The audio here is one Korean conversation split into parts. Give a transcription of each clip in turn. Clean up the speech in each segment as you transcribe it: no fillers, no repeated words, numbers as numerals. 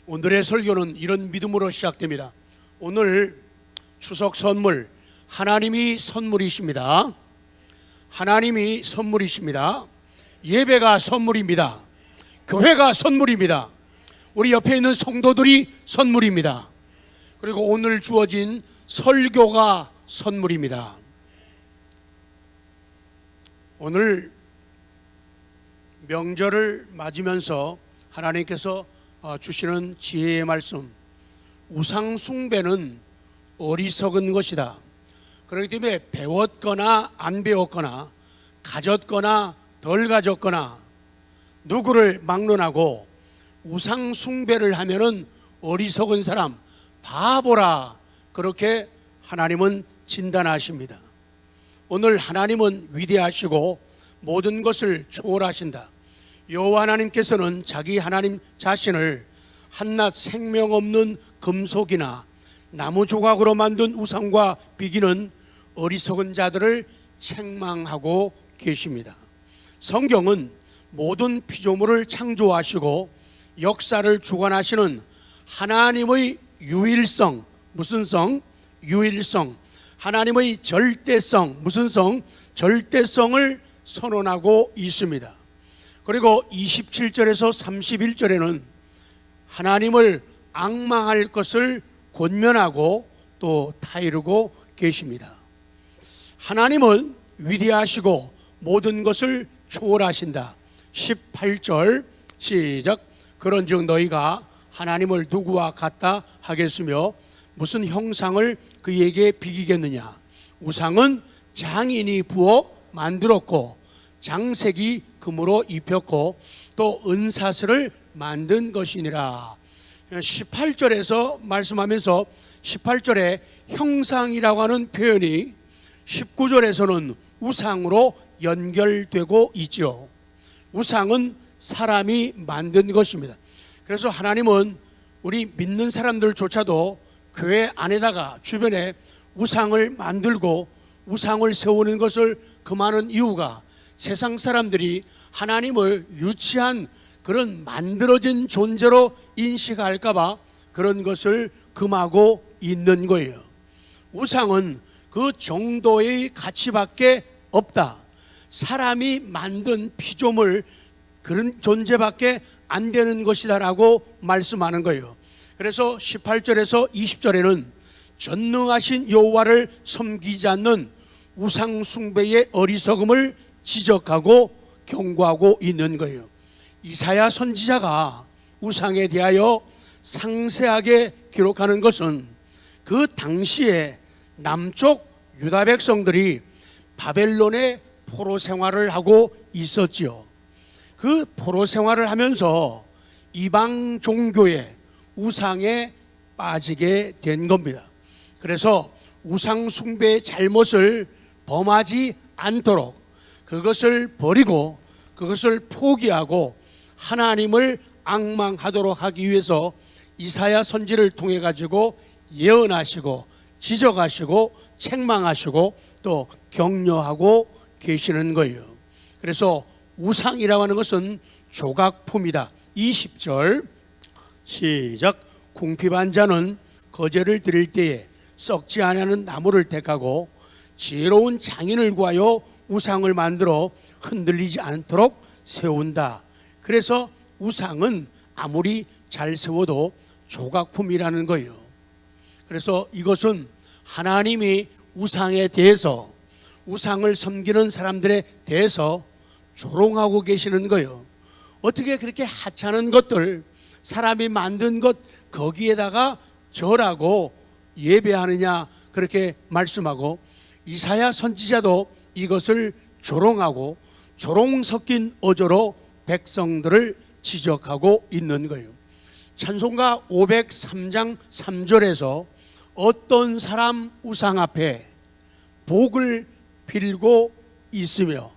오늘의 설교는 이런 믿음으로 시작됩니다. 오늘 추석 선물, 하나님이 선물이십니다. 하나님이 선물이십니다. 예배가 선물입니다. 교회가 선물입니다. 우리 옆에 있는 성도들이 선물입니다. 그리고 오늘 주어진 설교가 선물입니다. 오늘 명절을 맞으면서 하나님께서 주시는 지혜의 말씀, 우상 숭배는 어리석은 것이다. 그렇기 때문에 배웠거나 안 배웠거나 가졌거나 덜 가졌거나 누구를 막론하고 우상 숭배를 하면은 어리석은 사람, 바보라, 그렇게 하나님은 진단하십니다. 오늘 하나님은 위대하시고 모든 것을 초월하신다. 여호와 하나님께서는 자기 하나님 자신을 한낱 생명 없는 금속이나 나무 조각으로 만든 우상과 비기는 어리석은 자들을 책망하고 계십니다. 성경은 모든 피조물을 창조하시고 역사를 주관하시는 하나님의 유일성, 무슨 성? 유일성. 하나님의 절대성, 무슨 성? 절대성을 선언하고 있습니다. 그리고 27절에서 31절에는 하나님을 앙망할 것을 권면하고 또 타이르고 계십니다. 하나님은 위대하시고 모든 것을 초월하신다. 18절 시작. 그런즉 너희가 하나님을 누구와 같다 하겠으며 무슨 형상을 그에게 비기겠느냐. 우상은 장인이 부어 만들었고 장색이 금으로 입혔고 또 은사슬을 만든 것이니라. 18절에서 말씀하면서 18절에 형상이라고 하는 표현이 19절에서는 우상으로 연결되고 있죠. 우상은 사람이 만든 것입니다. 그래서 하나님은 우리 믿는 사람들조차도 교회 안에다가 주변에 우상을 만들고 우상을 세우는 것을 금하는 이유가 세상 사람들이 하나님을 유치한 그런 만들어진 존재로 인식할까봐 그런 것을 금하고 있는 거예요. 우상은 그 정도의 가치밖에 없다. 사람이 만든 피조물 그런 존재밖에 안 되는 것이다라고 말씀하는 거예요. 그래서 18절에서 20절에는 전능하신 여호와를 섬기지 않는 우상 숭배의 어리석음을 지적하고 경고하고 있는 거예요. 이사야 선지자가 우상에 대하여 상세하게 기록하는 것은 그 당시에 남쪽 유다 백성들이 바벨론의 포로 생활을 하고 있었지요. 그 포로 생활을 하면서 이방 종교의 우상에 빠지게 된 겁니다. 그래서 우상 숭배의 잘못을 범하지 않도록 그것을 버리고 그것을 포기하고 하나님을 앙망하도록 하기 위해서 이사야 선지를 통해 가지고 예언하시고 지적하시고 책망하시고 또 격려하고 계시는 거예요. 그래서 우상이라고 하는 것은 조각품이다. 20절 시작. 궁핍한 자는 거제를 드릴 때에 썩지 아니하는 나무를 택하고 지혜로운 장인을 구하여 우상을 만들어 흔들리지 않도록 세운다. 그래서 우상은 아무리 잘 세워도 조각품이라는 거예요. 그래서 이것은 하나님이 우상에 대해서 우상을 섬기는 사람들에 대해서 조롱하고 계시는 거예요. 어떻게 그렇게 하찮은 것들 사람이 만든 것 거기에다가 절하고 예배하느냐 그렇게 말씀하고 이사야 선지자도 이것을 조롱하고 조롱 섞인 어조로 백성들을 지적하고 있는 거예요. 찬송가 503장 3절에서 어떤 사람 우상 앞에 복을 빌고 있으며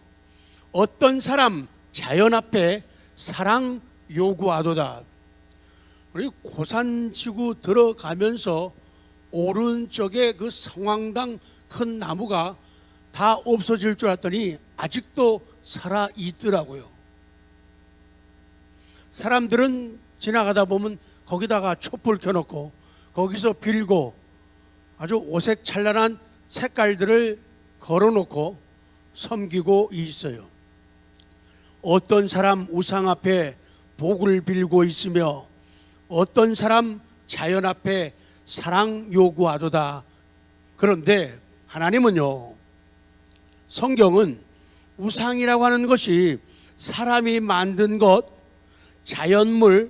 어떤 사람 자연 앞에 사랑 요구하도다. 우리 고산지구 들어가면서 오른쪽에 그 성황당 큰 나무가 다 없어질 줄 알았더니 아직도 살아 있더라고요. 사람들은 지나가다 보면 거기다가 촛불 켜놓고 거기서 빌고 아주 오색찬란한 색깔들을 걸어놓고 섬기고 있어요. 어떤 사람 우상 앞에 복을 빌고 있으며 어떤 사람 자연 앞에 사랑 요구하도다. 그런데 하나님은요, 성경은 우상이라고 하는 것이 사람이 만든 것, 자연물,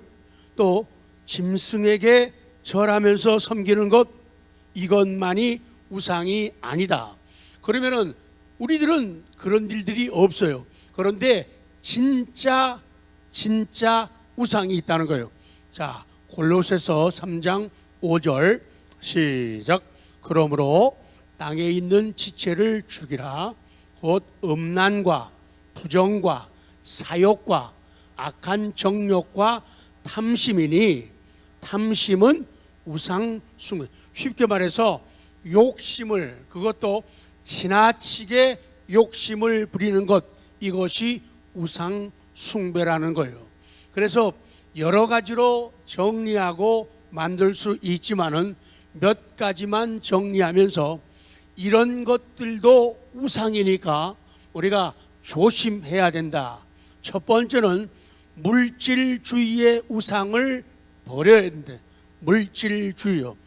또 짐승에게 절하면서 섬기는 것, 이것만이 우상이 아니다. 그러면은 우리들은 그런 일들이 없어요. 그런데 진짜 우상이 있다는 거예요. 자, 골로새서 3장 5절 시작. 그러므로 땅에 있는 지체를 죽이라. 곧 음란과 부정과 사욕과 악한 정욕과 탐심이니, 탐심은 우상 숭배. 쉽게 말해서 욕심을, 그것도 지나치게 욕심을 부리는 것, 이것이 우상 숭배라는 거예요. 그래서 여러 가지로 정리하고 만들 수 있지만은 몇 가지만 정리하면서 이런 것들도 우상이니까 우리가 조심해야 된다. 첫 번째는 물질주의의 우상을 버려야 된다. 물질주의요.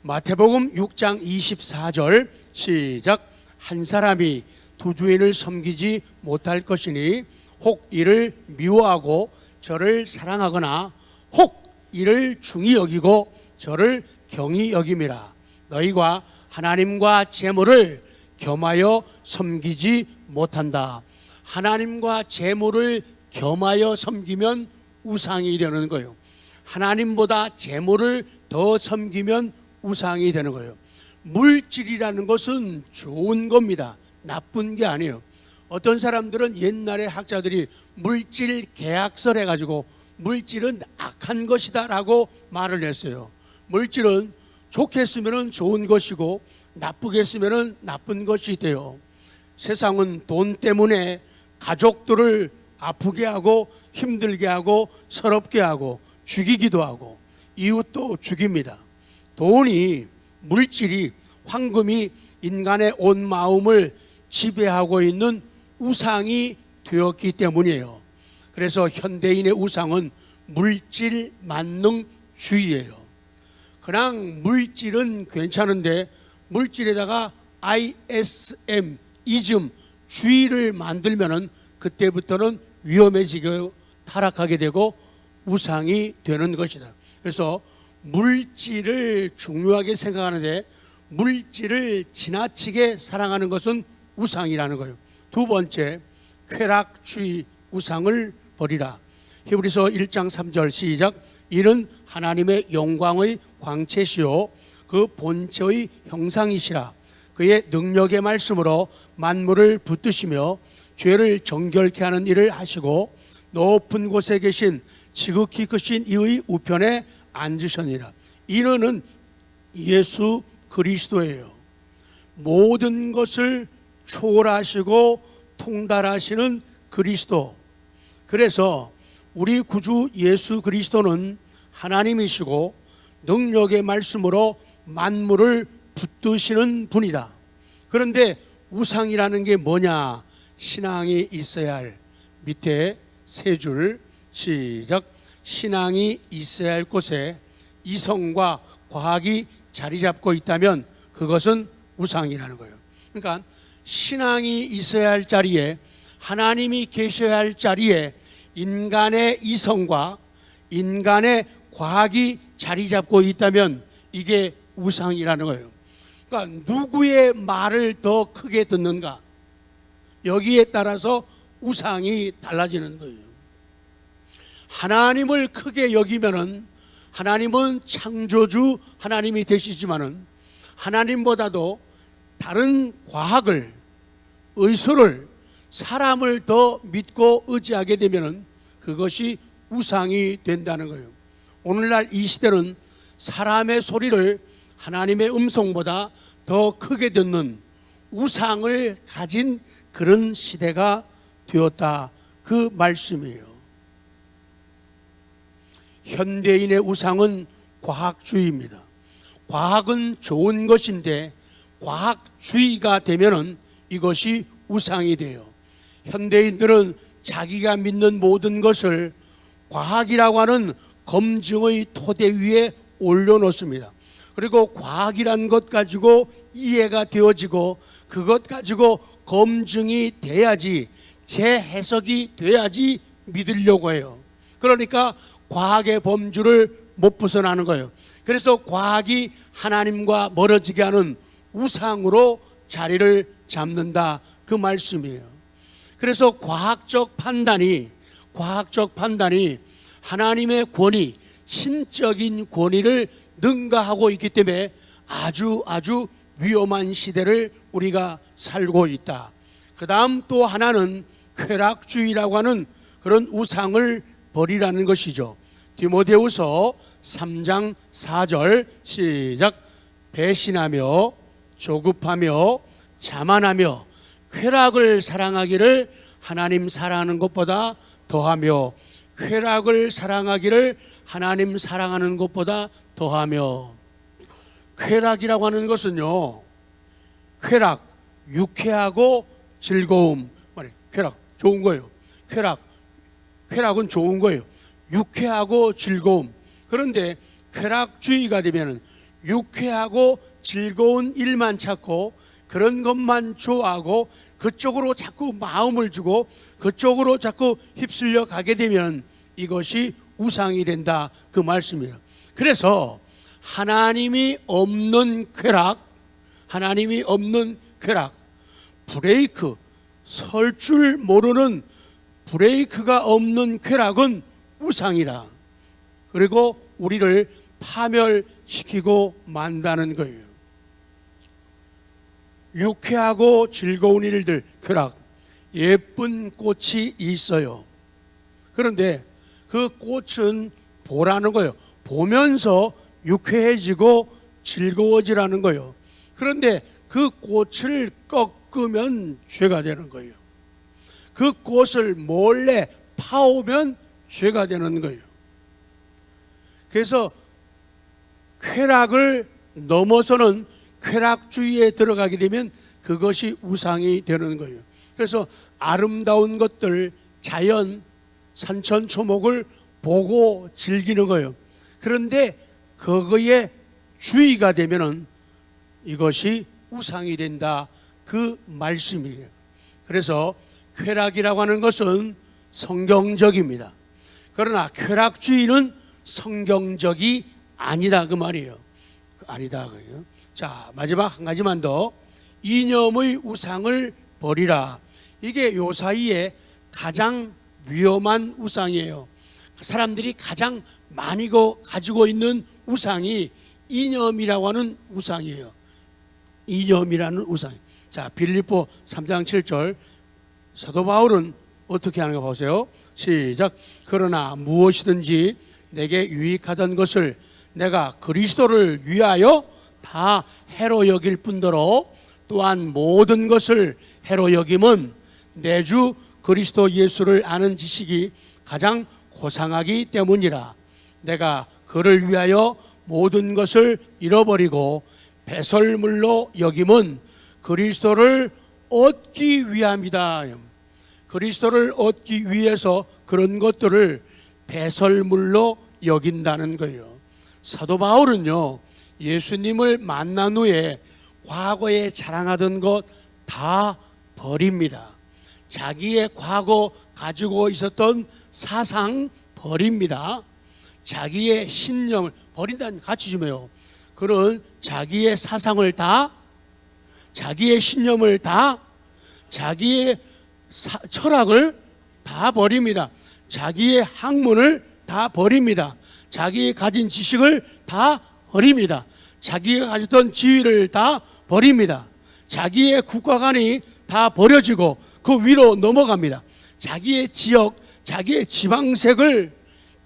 마태복음 6장 24절 시작. 한 사람이 두 주인을 섬기지 못할 것이니 혹 이를 미워하고 저를 사랑하거나 혹 이를 중히 여기고 저를 경히 여김이라. 너희가 하나님과 재물을 겸하여 섬기지 못한다. 하나님과 재물을 겸하여 섬기면 우상이 되는 거예요. 하나님보다 재물을 더 섬기면 우상이 되는 거예요. 물질이라는 것은 좋은 겁니다. 나쁜 게 아니에요. 어떤 사람들은 옛날에 학자들이 물질 계약설 해가지고 물질은 악한 것이다 라고 말을 했어요. 물질은 좋게 쓰면 좋은 것이고 나쁘게 쓰면 나쁜 것이 돼요. 세상은 돈 때문에 가족들을 아프게 하고 힘들게 하고 서럽게 하고 죽이기도 하고 이웃도 죽입니다. 돈이, 물질이, 황금이 인간의 온 마음을 지배하고 있는 우상이 되었기 때문이에요. 그래서 현대인의 우상은 물질 만능주의예요. 그냥 물질은 괜찮은데 물질에다가 ISM, 이즘, 주의를 만들면은 그때부터는 위험해지고 타락하게 되고 우상이 되는 것이다. 그래서 물질을 중요하게 생각하는데 물질을 지나치게 사랑하는 것은 우상이라는 거예요. 두 번째, 쾌락주의 우상을 버리라. 히브리서 1장 3절 시작. 이는 하나님의 영광의 광채시요 그 본체의 형상이시라. 그의 능력의 말씀으로 만물을 붙드시며 죄를 정결케 하는 일을 하시고 높은 곳에 계신 지극히 크신 이의 우편에 앉으셨니라. 이는 예수 그리스도예요. 모든 것을 초월하시고 통달하시는 그리스도. 그래서 우리 구주 예수 그리스도는 하나님이시고 능력의 말씀으로 만물을 붙드시는 분이다. 그런데 우상이라는 게 뭐냐? 신앙이 있어야 할, 밑에 세 줄 시작. 신앙이 있어야 할 곳에 이성과 과학이 자리 잡고 있다면 그것은 우상이라는 거예요. 그러니까 신앙이 있어야 할 자리에, 하나님이 계셔야 할 자리에 인간의 이성과 인간의 과학이 자리 잡고 있다면 이게 우상이라는 거예요. 그러니까 누구의 말을 더 크게 듣는가, 여기에 따라서 우상이 달라지는 거예요. 하나님을 크게 여기면은, 하나님은 창조주 하나님이 되시지만은 하나님보다도 다른 과학을, 의술을, 사람을 더 믿고 의지하게 되면은 그것이 우상이 된다는 거예요. 오늘날 이 시대는 사람의 소리를 하나님의 음성보다 더 크게 듣는 우상을 가진 그런 시대가 되었다, 그 말씀이에요. 현대인의 우상은 과학주의입니다. 과학은 좋은 것인데 과학주의가 되면은 이것이 우상이 돼요. 현대인들은 자기가 믿는 모든 것을 과학이라고 하는 검증의 토대 위에 올려놓습니다. 그리고 과학이란 것 가지고 이해가 되어지고 그것 가지고 검증이 돼야지, 재해석이 돼야지 믿으려고 해요. 그러니까 과학의 범주를 못 벗어나는 거예요. 그래서 과학이 하나님과 멀어지게 하는 우상으로 자리를 잡는다, 그 말씀이에요. 그래서 과학적 판단이 하나님의 권위, 신적인 권위를 능가하고 있기 때문에 아주 위험한 시대를 우리가 살고 있다. 그 다음 또 하나는 쾌락주의라고 하는 그런 우상을 버리라는 것이죠. 디모데후서 3장 4절 시작. 배신하며 조급하며 자만하며 쾌락을 사랑하기를 하나님 사랑하는 것보다 더하며, 쾌락을 사랑하기를 하나님 사랑하는 것보다 더하며. 쾌락이라고 하는 것은요, 쾌락, 유쾌하고 즐거움, 쾌락 좋은 거예요. 쾌락은 좋은 거예요. 유쾌하고 즐거움. 그런데 쾌락주의가 되면은 유쾌하고 즐거운 일만 찾고 그런 것만 좋아하고 그쪽으로 자꾸 마음을 주고 그쪽으로 자꾸 휩쓸려 가게 되면 이것이 우상이 된다, 그 말씀이에요. 그래서 하나님이 없는 쾌락, 브레이크, 설 줄 모르는 브레이크가 없는 쾌락은 우상이다. 그리고 우리를 파멸시키고 만다는 거예요. 유쾌하고 즐거운 일들, 쾌락, 예쁜 꽃이 있어요. 그런데 그 꽃은 보라는 거예요. 보면서 유쾌해지고 즐거워지라는 거예요. 그런데 그 꽃을 꺾으면 죄가 되는 거예요. 그 꽃을 몰래 파오면 죄가 되는 거예요. 그래서 쾌락을 넘어서는 쾌락주의에 들어가게 되면 그것이 우상이 되는 거예요. 그래서 아름다운 것들, 자연, 산천초목을 보고 즐기는 거예요. 그런데 그거에 주의가 되면은 이것이 우상이 된다, 그 말씀이에요. 그래서 쾌락이라고 하는 것은 성경적입니다. 그러나 쾌락주의는 성경적이 아니다, 그 말이에요. 아니다, 그래요. 자, 마지막 한 가지만 더. 이념의 우상을 버리라. 이게 요 사이에 가장 위험한 우상이에요. 사람들이 가장 많이 가지고 있는 우상이 이념이라고 하는 우상이에요. 이념이라는 우상. 자, 빌립보 3장 7절 사도 바울은 어떻게 하는가 보세요. 시작. 그러나 무엇이든지 내게 유익하던 것을 내가 그리스도를 위하여 다 해로 여길 뿐더러 또한 모든 것을 해로 여김은 내 주 그리스도 예수를 아는 지식이 가장 고상하기 때문이라. 내가 그를 위하여 모든 것을 잃어버리고 배설물로 여김은 그리스도를 얻기 위함이다. 그리스도를 얻기 위해서 그런 것들을 배설물로 여긴다는 거예요. 사도 바울은요, 예수님을 만난 후에 과거에 자랑하던 것 다 버립니다. 자기의 과거 가지고 있었던 사상 버립니다. 자기의 신념을 버린다는, 같이 좀 해요. 그런 자기의 사상을 다, 자기의 신념을 다, 자기의 철학을 다 버립니다. 자기의 학문을 다 버립니다. 자기 가진 지식을 다 버립니다. 자기가 가졌던 지위를 다 버립니다. 자기의 국가관이 다 버려지고 그 위로 넘어갑니다. 자기의 지역, 자기의 지방색을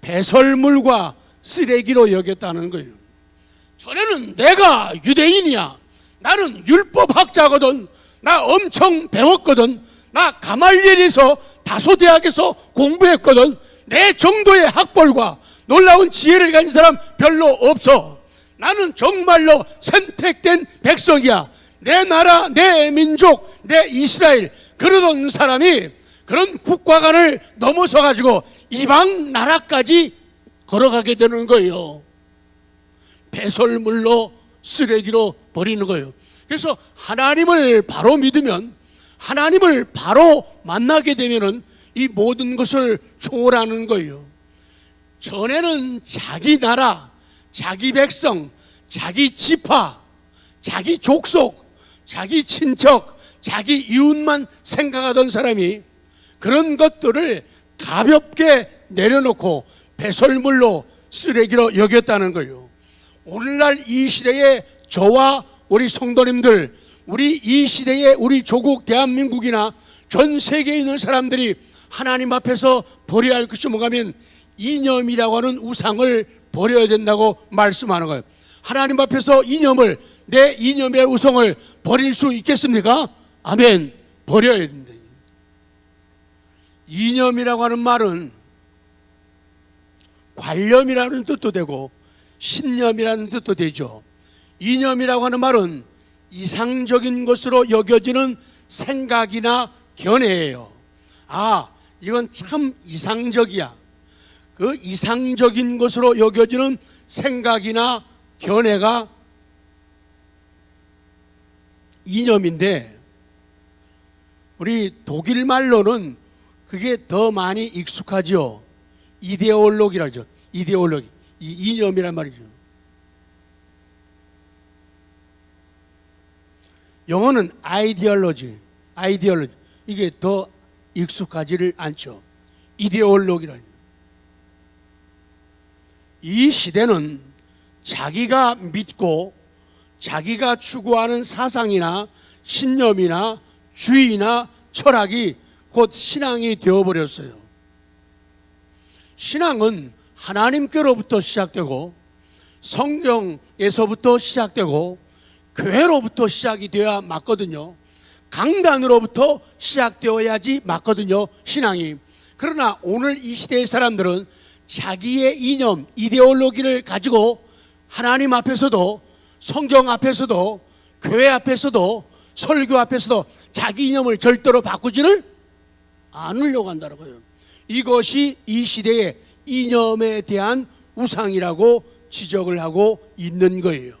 배설물과 쓰레기로 여겼다는 거예요. 전에는 내가 유대인이야, 나는 율법학자거든, 나 엄청 배웠거든, 나 가말리엘에서 다소대학에서 공부했거든, 내 정도의 학벌과 놀라운 지혜를 가진 사람 별로 없어. 나는 정말로 선택된 백성이야. 내 나라, 내 민족, 내 이스라엘. 그러던 사람이 그런 국가관을 넘어서 가지고 이방 나라까지 걸어가게 되는 거예요. 배설물로 쓰레기로 버리는 거예요. 그래서 하나님을 바로 믿으면, 하나님을 바로 만나게 되면은 이 모든 것을 초월하는 거예요. 전에는 자기 나라, 자기 백성, 자기 지파, 자기 족속, 자기 친척, 자기 이웃만 생각하던 사람이 그런 것들을 가볍게 내려놓고 배설물로 쓰레기로 여겼다는 거예요. 오늘날 이 시대에 저와 우리 성도님들, 우리 이 시대의 우리 조국 대한민국이나 전 세계에 있는 사람들이 하나님 앞에서 버려야 할 것이 뭔가 하면 이념이라고 하는 우상을 버려야 된다고 말씀하는 거예요. 하나님 앞에서 이념을, 내 이념의 우상을 버릴 수 있겠습니까? 아멘. 버려야 된다. 이념이라고 하는 말은 관념이라는 뜻도 되고 신념이라는 뜻도 되죠. 이념이라고 하는 말은 이상적인 것으로 여겨지는 생각이나 견해예요. 아, 이건 참 이상적이야. 그 이상적인 것으로 여겨지는 생각이나 견해가 이념인데, 우리 독일 말로는 그게 더 많이 익숙하죠. 이데올로기라죠. 이데올로기, 이 이념이란 말이죠. 영어는 아이디올로지, 아이디올로지. 이게 더 익숙하지를 않죠. 이데올로기라죠. 이 시대는 자기가 믿고 자기가 추구하는 사상이나 신념이나 주의나 철학이 곧 신앙이 되어버렸어요. 신앙은 하나님께로부터 시작되고 성경에서부터 시작되고 교회로부터 시작이 되어야 맞거든요. 강단으로부터 시작되어야지 맞거든요, 신앙이. 그러나 오늘 이 시대의 사람들은 자기의 이념, 이데올로기를 가지고 하나님 앞에서도 성경 앞에서도 교회 앞에서도 설교 앞에서도 자기 이념을 절대로 바꾸지를 않으려고 한다는 거예요. 이것이 이 시대의 이념에 대한 우상이라고 지적을 하고 있는 거예요.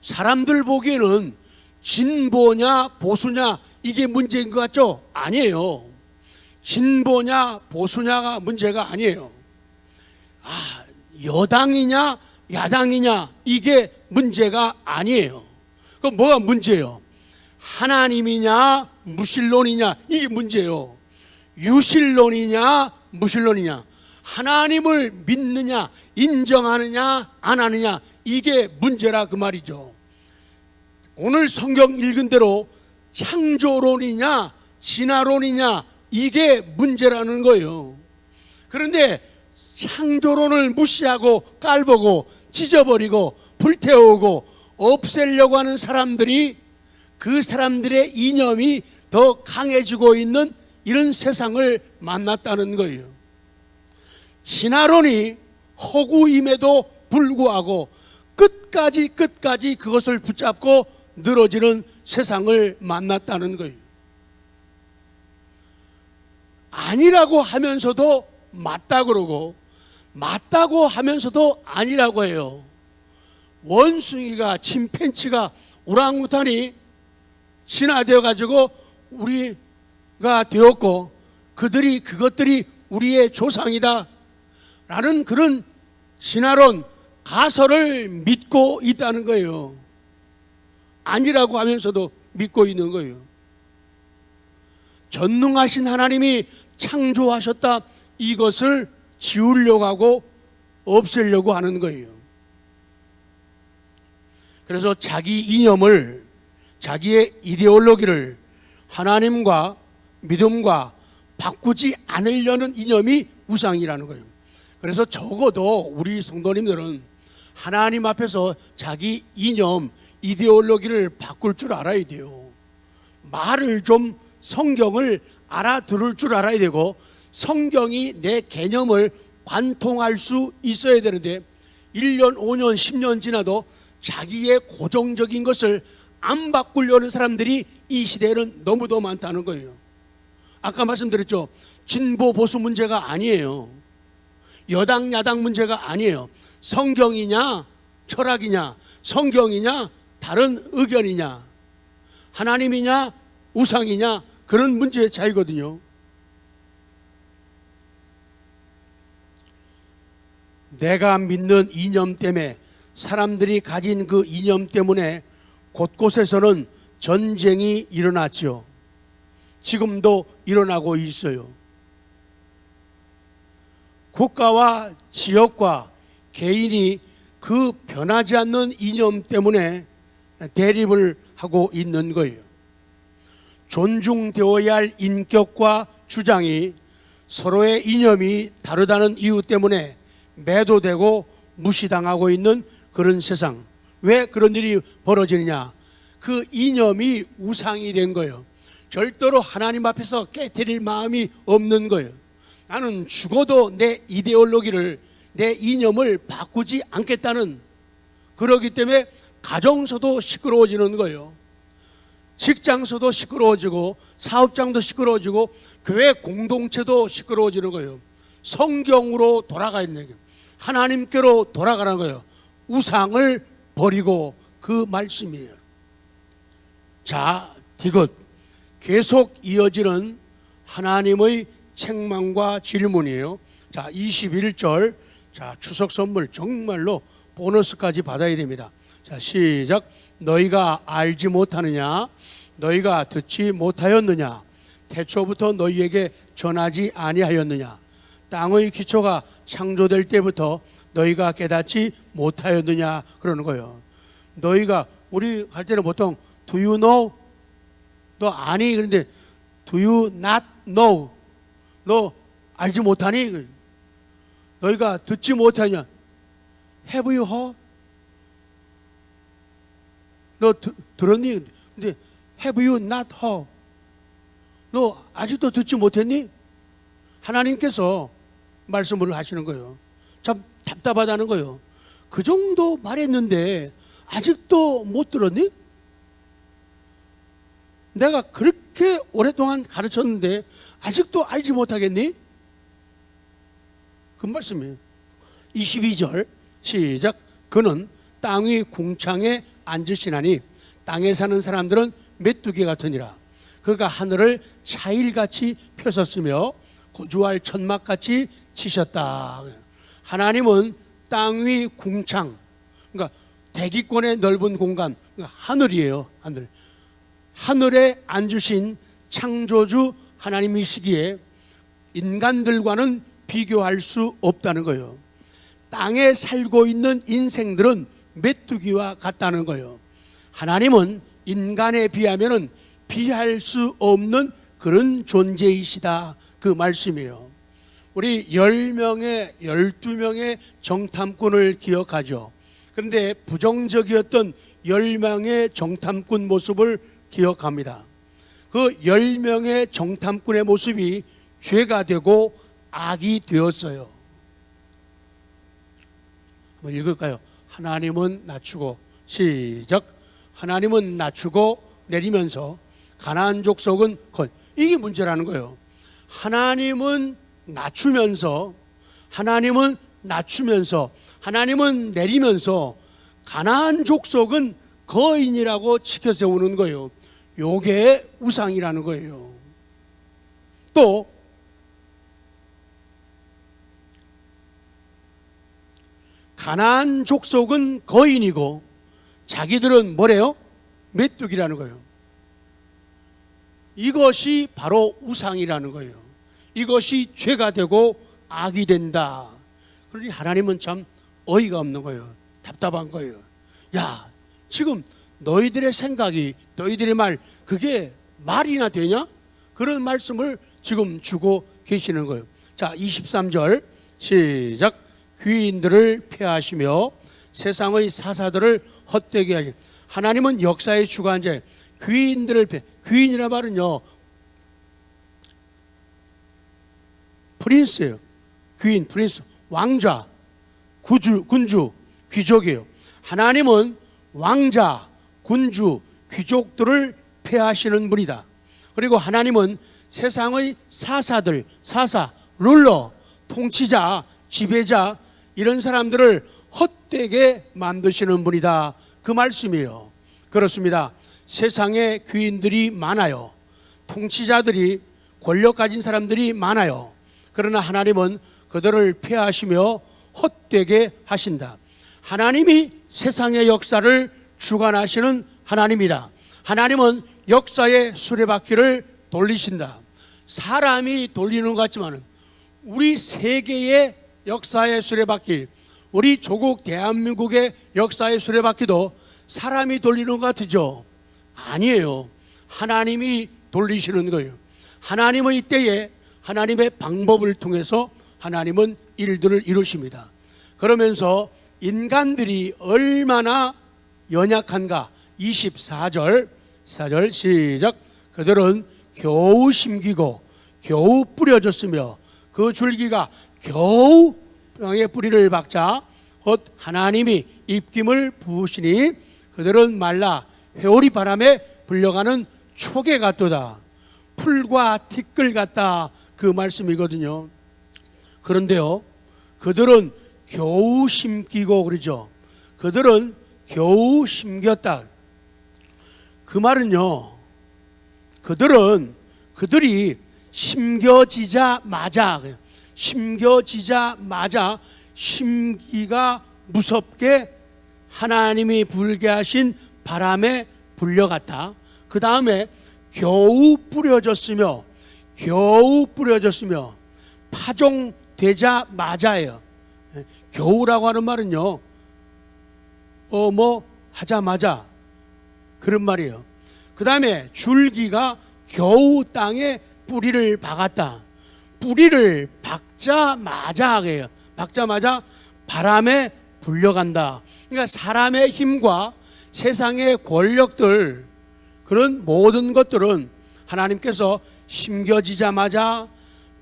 사람들 보기에는 진보냐 보수냐 이게 문제인 것 같죠? 아니에요. 진보냐 보수냐가 문제가 아니에요. 여당이냐 야당이냐 이게 문제가 아니에요. 그럼 뭐가 문제예요? 하나님이냐 무신론이냐 이게 문제예요. 유신론이냐 무신론이냐, 하나님을 믿느냐 인정하느냐 안 하느냐 이게 문제라 그 말이죠. 오늘 성경 읽은 대로 창조론이냐 진화론이냐 이게 문제라는 거예요. 그런데 창조론을 무시하고 깔보고 찢어버리고 불태우고 없애려고 하는 사람들이, 그 사람들의 이념이 더 강해지고 있는 이런 세상을 만났다는 거예요. 진화론이 허구임에도 불구하고 끝까지 그것을 붙잡고 늘어지는 세상을 만났다는 거예요. 아니라고 하면서도 맞다 그러고 맞다고 하면서도 아니라고 해요. 원숭이가, 침팬치가, 오랑우탄이 진화되어 가지고 우리가 되었고 그것들이 우리의 조상이다 라는 그런 진화론 가설을 믿고 있다는 거예요. 아니라고 하면서도 믿고 있는 거예요. 전능하신 하나님이 창조하셨다, 이것을 지우려고 하고 없애려고 하는 거예요. 그래서 자기 이념을, 자기의 이데올로기를 하나님과 믿음과 바꾸지 않으려는 이념이 우상이라는 거예요. 그래서 적어도 우리 성도님들은 하나님 앞에서 자기 이념, 이데올로기를 바꿀 줄 알아야 돼요. 말을 좀, 성경을 알아들을 줄 알아야 되고 성경이 내 개념을 관통할 수 있어야 되는데 1년, 5년, 10년 지나도 자기의 고정적인 것을 안 바꾸려는 사람들이 이 시대에는 너무도 많다는 거예요. 아까 말씀드렸죠. 진보 보수 문제가 아니에요. 여당 야당 문제가 아니에요. 성경이냐 철학이냐, 성경이냐 다른 의견이냐, 하나님이냐 우상이냐, 그런 문제의 차이거든요. 내가 믿는 이념 때문에, 사람들이 가진 그 이념 때문에 곳곳에서는 전쟁이 일어났죠. 지금도 일어나고 있어요. 국가와 지역과 개인이 그 변하지 않는 이념 때문에 대립을 하고 있는 거예요. 존중되어야 할 인격과 주장이 서로의 이념이 다르다는 이유 때문에 매도되고 무시당하고 있는 그런 세상. 왜 그런 일이 벌어지느냐? 그 이념이 우상이 된 거예요. 절대로 하나님 앞에서 깨트릴 마음이 없는 거예요. 나는 죽어도 내 이데올로기를, 내 이념을 바꾸지 않겠다는, 그러기 때문에 가정서도 시끄러워지는 거예요. 직장서도 시끄러워지고 사업장도 시끄러워지고 교회 공동체도 시끄러워지는 거예요. 성경으로 돌아가 있는 거예요. 하나님께로 돌아가는 거예요. 우상을 버리고, 그 말씀이에요. 자, 디귿. 계속 이어지는 하나님의 책망과 질문이에요. 자, 21절. 자, 추석 선물 정말로 보너스까지 받아야 됩니다. 자, 시작. 너희가 알지 못하느냐? 너희가 듣지 못하였느냐? 태초부터 너희에게 전하지 아니하였느냐? 땅의 기초가 창조될 때부터 너희가 깨닫지 못하였느냐? 그러는 거예요. 너희가, 우리 할 때는 보통 do you know? 너 아니? 그런데 do you not know? 너 알지 못하니? 너희가 듣지 못하냐? have you heard? 너 들었니? 근데 have you not heard? 너 아직도 듣지 못했니? 하나님께서 말씀을 하시는 거예요. 참 답답하다는 거예요. 그 정도 말했는데 아직도 못 들었니? 내가 그렇게 오랫동안 가르쳤는데 아직도 알지 못하겠니? 그 말씀이에요. 22절 시작. 그는 땅 위 궁창에 앉으시나니 땅에 사는 사람들은 메뚜기 같으니라. 그가 하늘을 차일같이 펴섰으며 거주할 천막같이 치셨다. 하나님은 땅 위 궁창, 그러니까 대기권의 넓은 공간, 그러니까 하늘이에요. 하늘. 하늘에 앉으신 창조주 하나님이시기에 인간들과는 비교할 수 없다는 거예요. 땅에 살고 있는 인생들은 메뚜기와 같다는 거예요. 하나님은 인간에 비하면 비할 수 없는 그런 존재이시다, 그 말씀이에요. 우리 10명의 12명의 정탐꾼을 기억하죠. 그런데 부정적이었던 10명의 정탐꾼 모습을 기억합니다. 그 10명의 정탐꾼의 모습이 죄가 되고 악이 되었어요. 한번 읽을까요? 하나님은 낮추고, 시작. 하나님은 낮추고 내리면서 가나안 족속은 이게 문제라는 거예요. 하나님은 낮추면서, 하나님은 낮추면서, 하나님은 내리면서 가나안 족속은 거인이라고 치켜 세우는 거예요. 요게 우상이라는 거예요. 또 가나안 족속은 거인이고 자기들은 뭐래요? 메뚜기라는 거예요. 이것이 바로 우상이라는 거예요. 이것이 죄가 되고 악이 된다. 그러니 하나님은 참 어이가 없는 거예요. 답답한 거예요. 야, 지금 너희들의 생각이, 너희들의 말, 그게 말이나 되냐? 그런 말씀을 지금 주고 계시는 거예요. 자, 23절 시작. 귀인들을 폐하시며 세상의 사사들을 헛되게 하시. 하나님은 역사의 주관자. 귀인들을 폐. 귀인이라 말은요, 프린스예요. 귀인, 프린스, 왕자, 군주, 귀족이에요. 하나님은 왕자, 군주, 귀족들을 폐하시는 분이다. 그리고 하나님은 세상의 사사들, 룰러, 통치자, 지배자 이런 사람들을 헛되게 만드시는 분이다. 그 말씀이에요. 그렇습니다. 세상에 귀인들이 많아요. 통치자들이, 권력 가진 사람들이 많아요. 그러나 하나님은 그들을 폐하시며 헛되게 하신다. 하나님이 세상의 역사를 주관하시는 하나님이다. 하나님은 역사의 수레바퀴를 돌리신다. 사람이 돌리는 것 같지만 우리 세계의 역사의 수레바퀴, 우리 조국 대한민국의 역사의 수레바퀴도 사람이 돌리는 것 같죠? 아니에요. 하나님이 돌리시는 거예요. 하나님은 이때에 하나님의 방법을 통해서 하나님은 일들을 이루십니다. 그러면서 인간들이 얼마나 연약한가. 24절 시작. 그들은 겨우 심기고 겨우 뿌려졌으며 그 줄기가 겨우 땅에 뿌리를 박자 곧 하나님이 입김을 부으시니 그들은 말라 회오리 바람에 불려가는 초계 같도다. 풀과 티끌 같다. 그 말씀이거든요. 그런데요, 그들은 겨우 심기고 그러죠. 그들은 겨우 심겼다. 그 말은요, 그들이 심겨지자마자 심기가 무섭게 하나님이 불게 하신 바람에 불려갔다. 그 다음에 겨우 뿌려졌으며 파종되자마자예요. 겨우라고 하는 말은요, 하자마자 그런 말이에요. 그 다음에 줄기가 겨우 땅에 뿌리를 박았다. 뿌리를 박자마자 바람에 불려간다. 그러니까 사람의 힘과 세상의 권력들, 그런 모든 것들은 하나님께서 심겨지자마자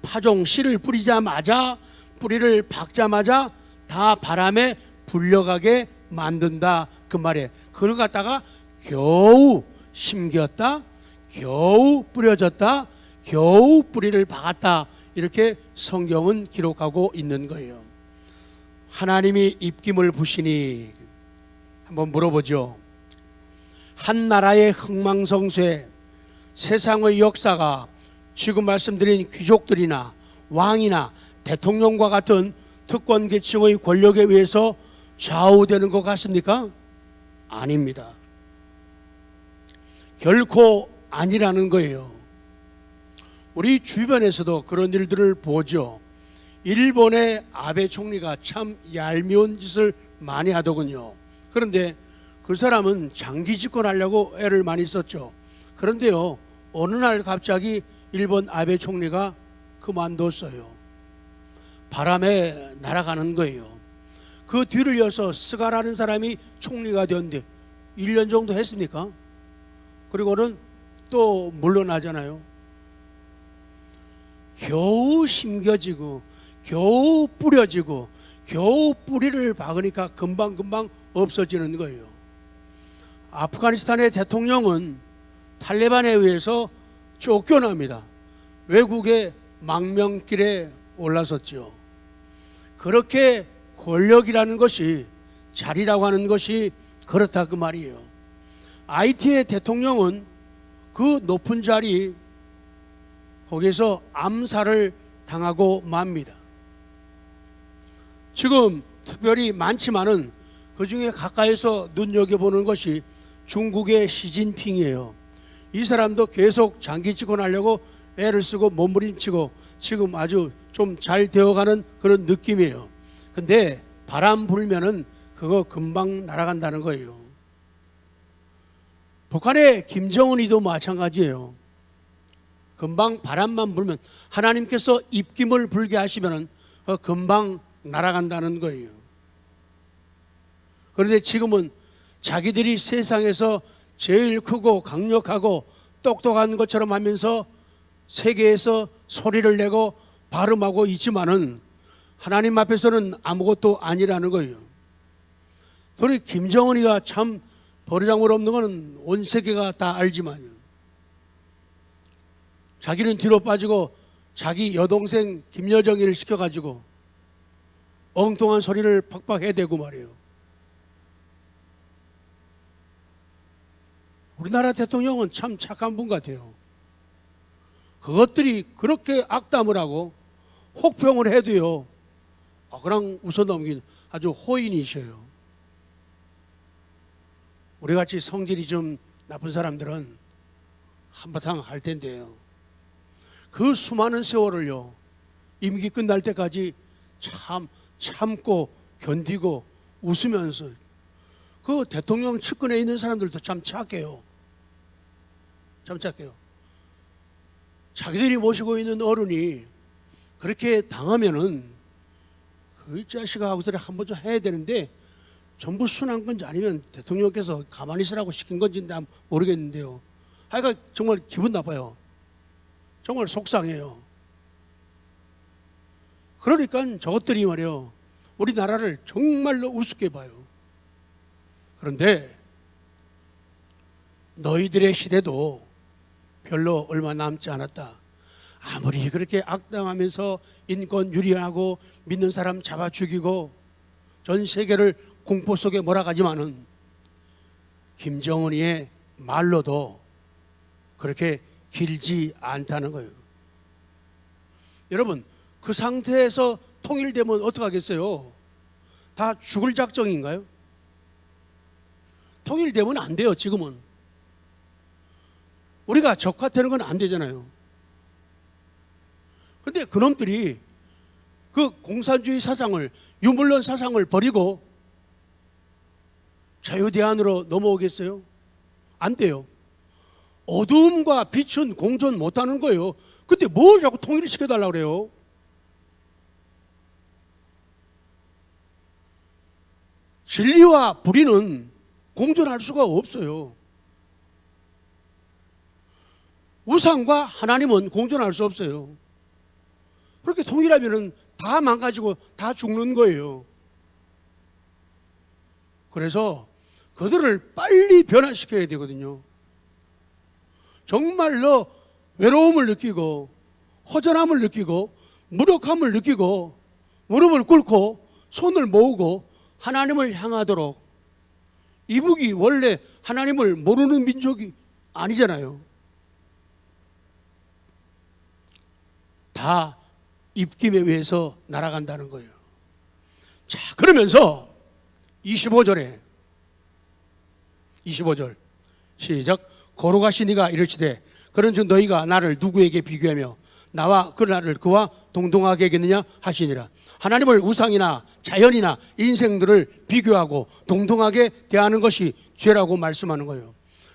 파종 씨를 뿌리자마자 뿌리를 박자마자 다 바람에 불려가게 만든다. 그 말이에요. 그걸 갖다가 겨우 심겼다, 겨우 뿌려졌다, 겨우 뿌리를 박았다. 이렇게 성경은 기록하고 있는 거예요. 하나님이 입김을 부시니 한번 물어보죠. 한 나라의 흥망성쇠, 세상의 역사가 지금 말씀드린 귀족들이나 왕이나 대통령과 같은 특권 계층의 권력에 의해서 좌우되는 것 같습니까? 아닙니다. 결코 아니라는 거예요. 우리 주변에서도 그런 일들을 보죠. 일본의 아베 총리가 참 얄미운 짓을 많이 하더군요. 그런데 그 사람은 장기 집권하려고 애를 많이 썼죠. 그런데요, 어느 날 갑자기 일본 아베 총리가 그만뒀어요. 바람에 날아가는 거예요. 그 뒤를 이어서 스가라는 사람이 총리가 되었는데 1년 정도 했습니까? 그리고는 또 물러나잖아요. 겨우 심겨지고 겨우 뿌려지고 겨우 뿌리를 박으니까 금방 없어지는 거예요. 아프가니스탄의 대통령은 탈레반에 의해서 쫓겨납니다. 외국의 망명길에 올라섰죠. 그렇게 권력이라는 것이, 자리라고 하는 것이 그렇다 그 말이에요. IT의 대통령은 그 높은 자리, 거기서 암살을 당하고 맙니다. 지금 특별히 많지만은 그 중에 가까이서 눈여겨보는 것이 중국의 시진핑이에요. 이 사람도 계속 장기 집권하려고 애를 쓰고 몸부림치고 지금 아주 좀 잘 되어가는 그런 느낌이에요. 근데 바람 불면은 그거 금방 날아간다는 거예요. 북한의 김정은이도 마찬가지예요. 금방 바람만 불면, 하나님께서 입김을 불게 하시면은 금방 날아간다는 거예요. 그런데 지금은 자기들이 세상에서 제일 크고 강력하고 똑똑한 것처럼 하면서 세계에서 소리를 내고 발음하고 있지만은 하나님 앞에서는 아무것도 아니라는 거예요. 우리 김정은이가 참 버르장물 없는 거는 온 세계가 다 알지만요. 자기는 뒤로 빠지고 자기 여동생 김여정이를 시켜가지고 엉뚱한 소리를 팍팍 해대고 말이에요. 우리나라 대통령은 참 착한 분 같아요. 그것들이 그렇게 악담을 하고 혹평을 해도요, 그냥 웃어넘긴 아주 호인이셔요. 우리같이 성질이 좀 나쁜 사람들은 한바탕 할 텐데요, 그 수많은 세월을요, 임기 끝날 때까지 참고 견디고 웃으면서, 그 대통령 측근에 있는 사람들도 참 착해요. 참 착해요. 자기들이 모시고 있는 어른이 그렇게 당하면은 그 자식아 하고서 한 번 좀 해야 되는데, 전부 순한 건지 아니면 대통령께서 가만히 있으라고 시킨 건지 난 모르겠는데요, 하여간 정말 기분 나빠요. 정말 속상해요. 그러니까 저것들이 말이요, 우리나라를 정말로 우습게 봐요. 그런데 너희들의 시대도 별로 얼마 남지 않았다. 아무리 그렇게 악담하면서 인권 유린하고 믿는 사람 잡아 죽이고 전 세계를 공포 속에 몰아가지만은 김정은이의 말로도 그렇게 길지 않다는 거예요. 여러분, 그 상태에서 통일되면 어떡하겠어요? 다 죽을 작정인가요? 통일되면 안 돼요. 지금은 우리가 적화되는 건 안 되잖아요. 그런데 그놈들이 그 공산주의 사상을, 유물론 사상을 버리고 자유대안으로 넘어오겠어요? 안 돼요. 어둠과 빛은 공존 못하는 거예요. 근데 뭘 자꾸 통일을 시켜달라고 그래요? 진리와 불의는 공존할 수가 없어요. 우상과 하나님은 공존할 수 없어요. 그렇게 통일하면은 다 망가지고 다 죽는 거예요. 그래서 그들을 빨리 변화시켜야 되거든요. 정말로 외로움을 느끼고 허전함을 느끼고 무력함을 느끼고 무릎을 꿇고 손을 모으고 하나님을 향하도록. 이북이 원래 하나님을 모르는 민족이 아니잖아요. 다 입김에 의해서 날아간다는 거예요. 자, 그러면서 25절 시작. 거룩하시니가 이르시되 그런즉 너희가 나를 누구에게 비교하며 나와 그 나를 그와 동등하게 하겠느냐 하시니라. 하나님을 우상이나 자연이나 인생들을 비교하고 동등하게 대하는 것이 죄라고 말씀하는 거예요.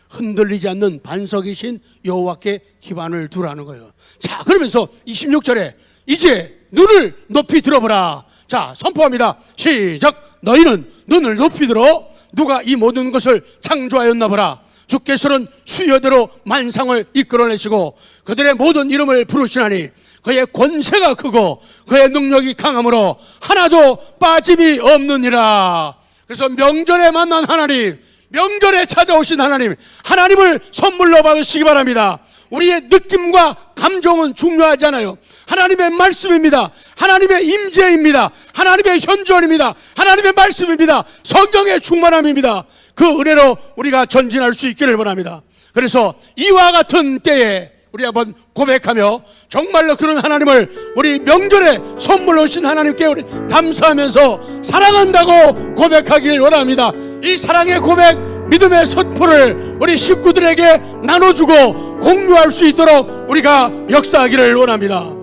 흔들리지 않는 반석이신 여호와께 기반을 두라는 거예요. 자, 그러면서 26절에 이제 눈을 높이 들어보라. 자, 선포합니다. 시작. 너희는 눈을 높이 들어 누가 이 모든 것을 창조하였나 보라. 주께서는 수여대로 만상을 이끌어내시고 그들의 모든 이름을 부르시나니 그의 권세가 크고 그의 능력이 강함으로 하나도 빠짐이 없느니라. 그래서 명절에 만난 하나님, 명절에 찾아오신 하나님, 하나님을 선물로 받으시기 바랍니다. 우리의 느낌과 감정은 중요하지 않아요. 하나님의 말씀입니다. 하나님의 임재입니다. 하나님의 현존입니다. 하나님의 말씀입니다. 성경의 충만함입니다. 그 은혜로 우리가 전진할 수 있기를 바랍니다. 그래서 이와 같은 때에 우리 한번 고백하며 정말로 그런 하나님을 우리 명절에 선물로 주신 하나님께 우리 감사하면서 사랑한다고 고백하기를 원합니다. 이 사랑의 고백, 믿음의 선포를 우리 식구들에게 나눠주고 공유할 수 있도록 우리가 역사하기를 원합니다.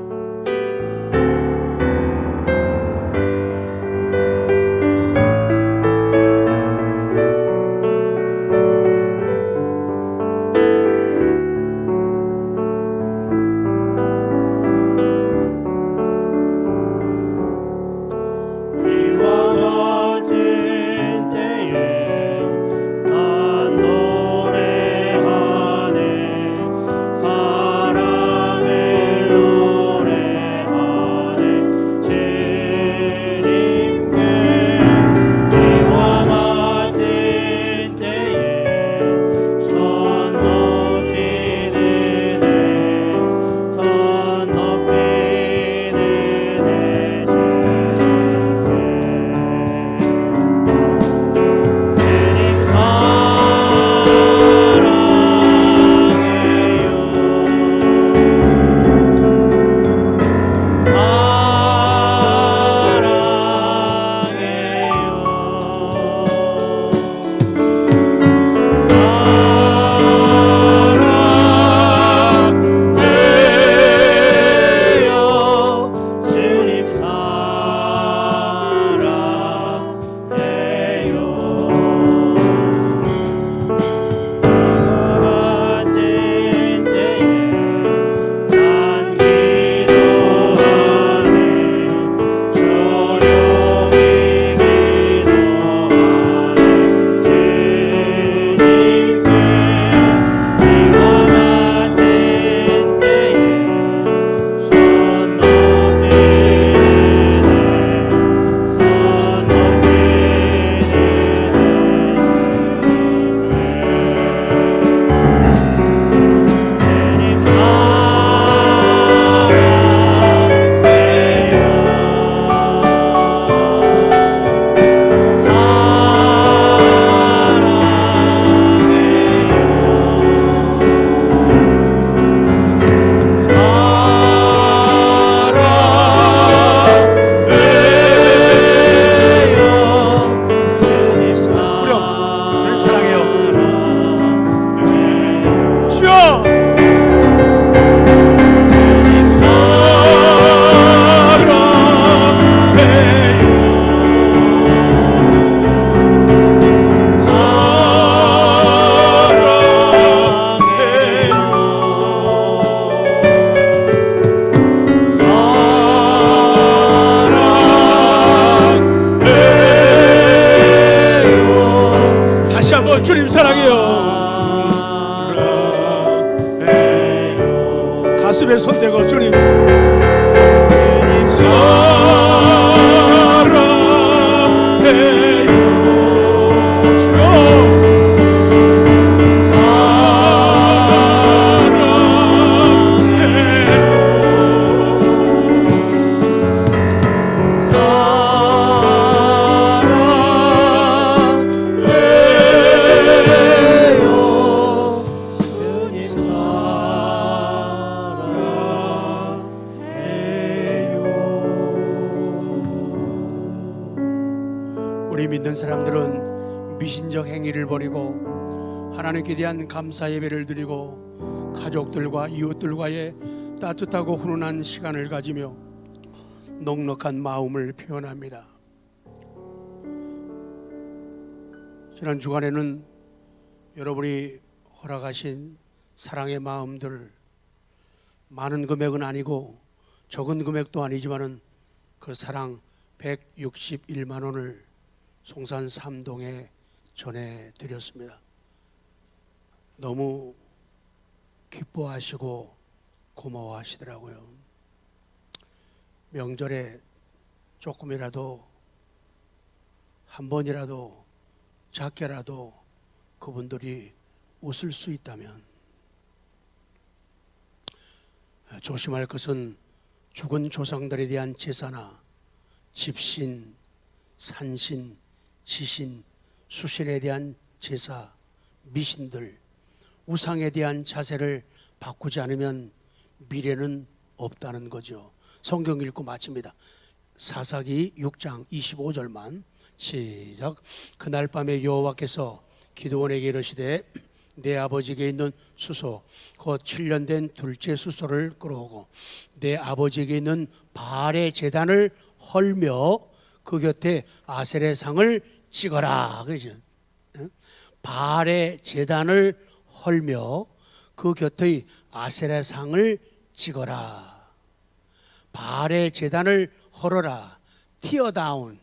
사랑을 주님 사랑해요. 가슴에 손대고 주님 사랑해요. 주여 우리 믿는 사람들은 미신적 행위를 벌이고 하나님께 대한 감사 예배를 드리고 가족들과 이웃들과의 따뜻하고 훈훈한 시간을 가지며 넉넉한 마음을 표현합니다. 지난 주간에는 여러분이 허락하신 사랑의 마음들, 많은 금액은 아니고 적은 금액도 아니지만은 그 사랑 161만 원을 송산 3동에 전해드렸습니다. 너무 기뻐하시고 고마워하시더라고요. 명절에 조금이라도 한 번이라도 작게라도 그분들이 웃을 수 있다면, 조심할 것은 죽은 조상들에 대한 제사나 집신, 산신, 지신, 수신에 대한 제사, 미신들, 우상에 대한 자세를 바꾸지 않으면 미래는 없다는 거죠. 성경 읽고 마칩니다. 사사기 6장 25절만 시작. 그날 밤에 여호와께서 기드온에게 이르시되 내 아버지에게 있는 수소 곧 7년 된 둘째 수소를 끌어오고 내 아버지에게 있는 바알의 제단을 헐며 그 곁에 아셀의 상을 찍어라. 그죠? 바알의 제단을 헐며 그 곁의 아셀의 상을 찍어라. 바알의 제단을 헐어라. 티어다운.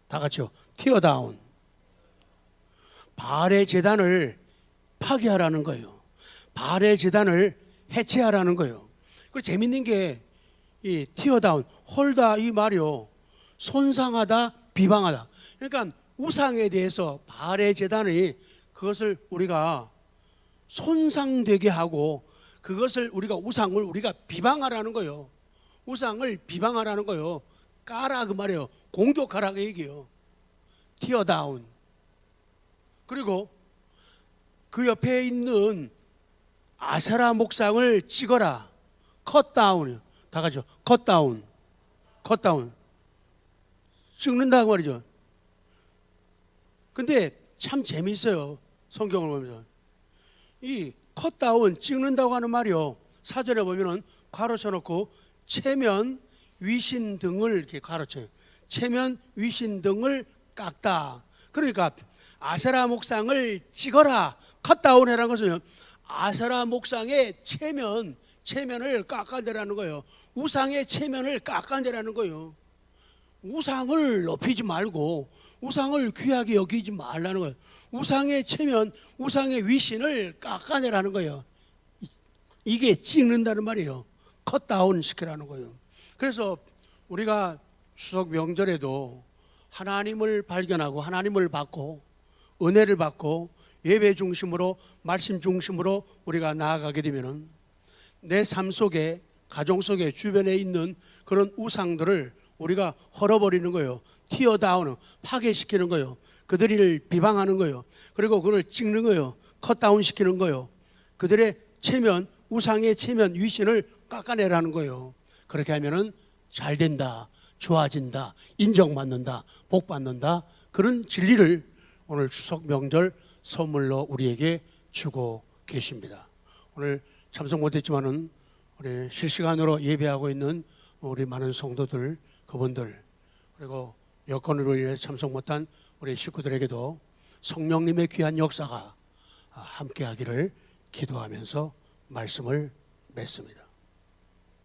다 같이요. 티어다운. 바알의 제단을 파괴하라는 거예요. 바알의 제단을 해체하라는 거예요. 그 재밌는 게 이 티어다운, 헐다 이 말이요. 손상하다, 비방하다. 그러니까 우상에 대해서 바알의 제단이 그것을 우리가 손상되게 하고 그것을 우리가 우상을 우리가 비방하라는 거예요. 우상을 비방하라는 거예요. 까라 그 말이에요. 공격하라 그 얘기예요. 티어다운. 그리고 그 옆에 있는 아세라 목상을 찍어라. 컷다운. 다 같이요. 컷다운. 컷다운. 찍는다고 말이죠. 근데 참 재미있어요. 성경을 보면서. 이 컷다운, 찍는다고 하는 말이요. 사전에 보면은 괄호 쳐놓고 체면, 위신 등을 이렇게 가로쳐요. 체면, 위신 등을 깎다. 그러니까 아세라 목상을 찍어라. 컷다운이라는 것은 아세라 목상의 체면을 깎아내라는 거예요. 우상의 체면을 깎아내라는 거예요. 우상을 높이지 말고 우상을 귀하게 여기지 말라는 거예요. 우상의 체면, 우상의 위신을 깎아내라는 거예요. 이게 찍는다는 말이에요. 컷다운 시키라는 거예요. 그래서 우리가 추석 명절에도 하나님을 발견하고 하나님을 받고 은혜를 받고 예배 중심으로 말씀 중심으로 우리가 나아가게 되면은 내 삶 속에 가정 속에 주변에 있는 그런 우상들을 우리가 헐어버리는 거예요. 티어다운, 파괴시키는 거예요. 그들을 비방하는 거예요. 그리고 그걸 찍는 거예요. 컷다운 시키는 거예요. 그들의 체면, 우상의 체면, 위신을 깎아내라는 거예요. 그렇게 하면은 잘 된다, 좋아진다, 인정받는다, 복받는다. 그런 진리를 오늘 추석 명절 선물로 우리에게 주고 계십니다. 오늘 참석 못했지만은 우리 실시간으로 예배하고 있는 우리 많은 성도들, 그분들, 그리고 여건으로 인해 참석 못한 우리 식구들에게도 성령님의 귀한 역사가 함께하기를 기도하면서 말씀을 맺습니다.